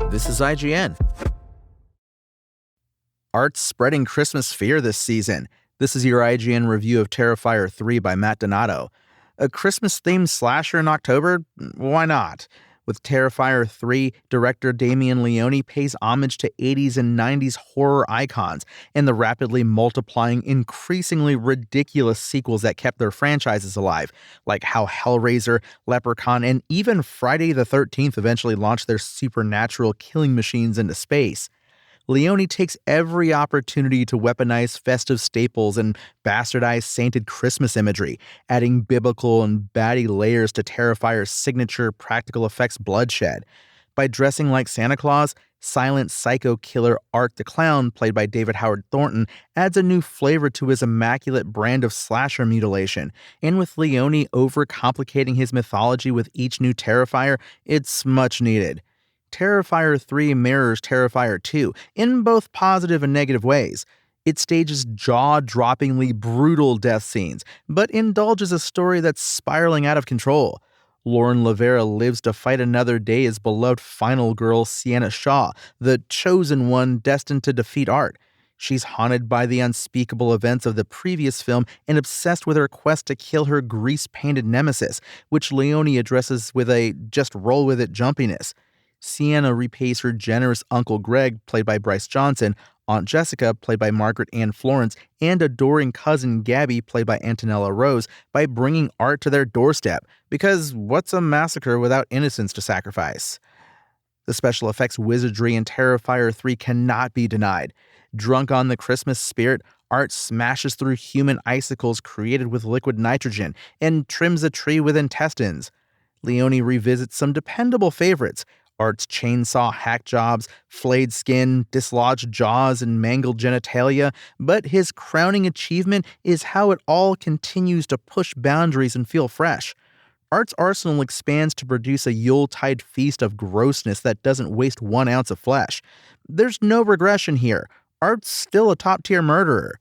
This is IGN. Art's spreading Christmas fear this season. This is your IGN review of Terrifier 3 by Matt Donato. A Christmas-themed slasher in October? Why not? With Terrifier 3, director Damien Leone pays homage to 80s and 90s horror icons and the rapidly multiplying, increasingly ridiculous sequels that kept their franchises alive, like how Hellraiser, Leprechaun, and even Friday the 13th eventually launched their supernatural killing machines into space. Leone takes every opportunity to weaponize festive staples and bastardize sainted Christmas imagery, adding biblical and batty layers to Terrifier's signature practical effects bloodshed. By dressing like Santa Claus, silent psycho killer Art the Clown, played by David Howard Thornton, adds a new flavor to his immaculate brand of slasher mutilation. And with Leone overcomplicating his mythology with each new Terrifier, it's much needed. Terrifier 3 mirrors Terrifier 2 in both positive and negative ways. It stages jaw-droppingly brutal death scenes, but indulges a story that's spiraling out of control. Lauren Lavera lives to fight another day as beloved final girl Sienna Shaw, the chosen one destined to defeat Art. She's haunted by the unspeakable events of the previous film and obsessed with her quest to kill her grease-painted nemesis, which Leone addresses with a just-roll-with-it jumpiness. Sienna repays her generous Uncle Greg, played by Bryce Johnson, Aunt Jessica, played by Margaret Ann Florence, and adoring cousin Gabby, played by Antonella Rose, by bringing Art to their doorstep, because what's a massacre without innocence to sacrifice? The special effects wizardry in Terrifier 3 cannot be denied. Drunk on the Christmas spirit, Art smashes through human icicles created with liquid nitrogen and trims a tree with intestines. Leone revisits some dependable favorites: Art's chainsaw hack jobs, flayed skin, dislodged jaws, and mangled genitalia, but his crowning achievement is how it all continues to push boundaries and feel fresh. Art's arsenal expands to produce a Yuletide feast of grossness that doesn't waste 1 ounce of flesh. There's no regression here. Art's still a top-tier murderer.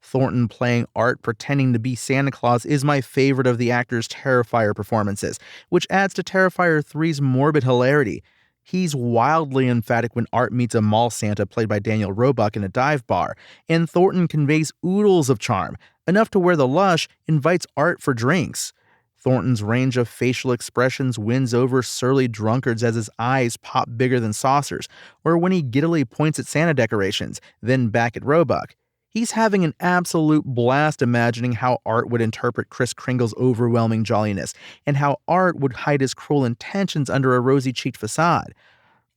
Thornton playing Art pretending to be Santa Claus is my favorite of the actor's Terrifier performances, which adds to Terrifier 3's morbid hilarity. He's wildly emphatic when Art meets a mall Santa played by Daniel Roebuck in a dive bar, and Thornton conveys oodles of charm, enough to where the Lush invites Art for drinks. Thornton's range of facial expressions wins over surly drunkards as his eyes pop bigger than saucers, or when he giddily points at Santa decorations, then back at Roebuck. He's having an absolute blast imagining how Art would interpret Kris Kringle's overwhelming jolliness, and how Art would hide his cruel intentions under a rosy-cheeked facade.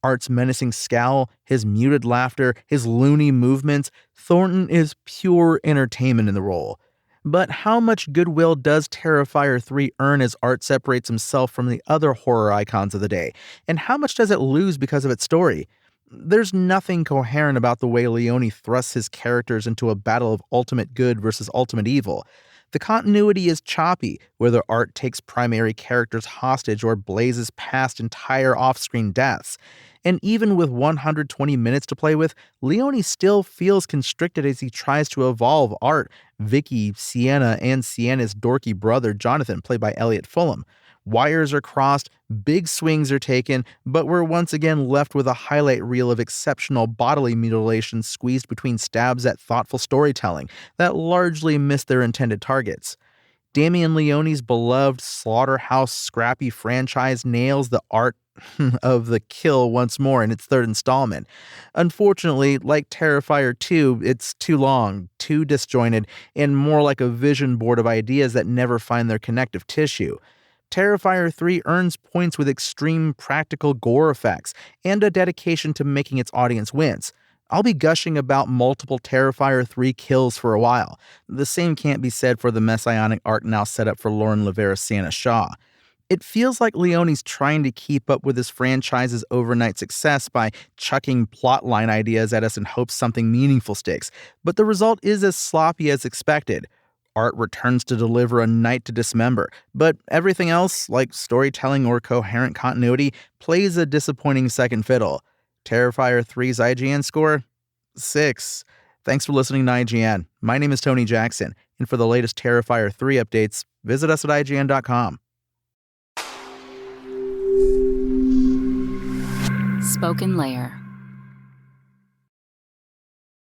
Art's menacing scowl, his muted laughter, his loony movements, Thornton is pure entertainment in the role. But how much goodwill does Terrifier 3 earn as Art separates himself from the other horror icons of the day, and how much does it lose because of its story? There's nothing coherent about the way Leone thrusts his characters into a battle of ultimate good versus ultimate evil. The continuity is choppy, whether Art takes primary characters hostage or blazes past entire off-screen deaths. And even with 120 minutes to play with, Leone still feels constricted as he tries to evolve Art, Vicky, Sienna, and Sienna's dorky brother Jonathan, played by Elliot Fulham. Wires are crossed, big swings are taken, but we're once again left with a highlight reel of exceptional bodily mutilation squeezed between stabs at thoughtful storytelling that largely miss their intended targets. Damien Leone's beloved slaughterhouse scrappy franchise nails the art of the kill once more in its third installment. Unfortunately, like Terrifier 2, it's too long, too disjointed, and more like a vision board of ideas that never find their connective tissue. Terrifier 3 earns points with extreme practical gore effects and a dedication to making its audience wince. I'll be gushing about multiple Terrifier 3 kills for a while. The same can't be said for the messianic arc now set up for Lauren Lavera's Sienna Shaw. It feels like Leone's trying to keep up with his franchise's overnight success by chucking plotline ideas at us in hopes something meaningful sticks, but the result is as sloppy as expected. Art returns to deliver a night to dismember, but everything else, like storytelling or coherent continuity, plays a disappointing second fiddle. Terrifier 3's IGN score? 6. Thanks for listening to IGN. My name is Tony Jackson, and for the latest Terrifier 3 updates, visit us at IGN.com. Spoken Layer.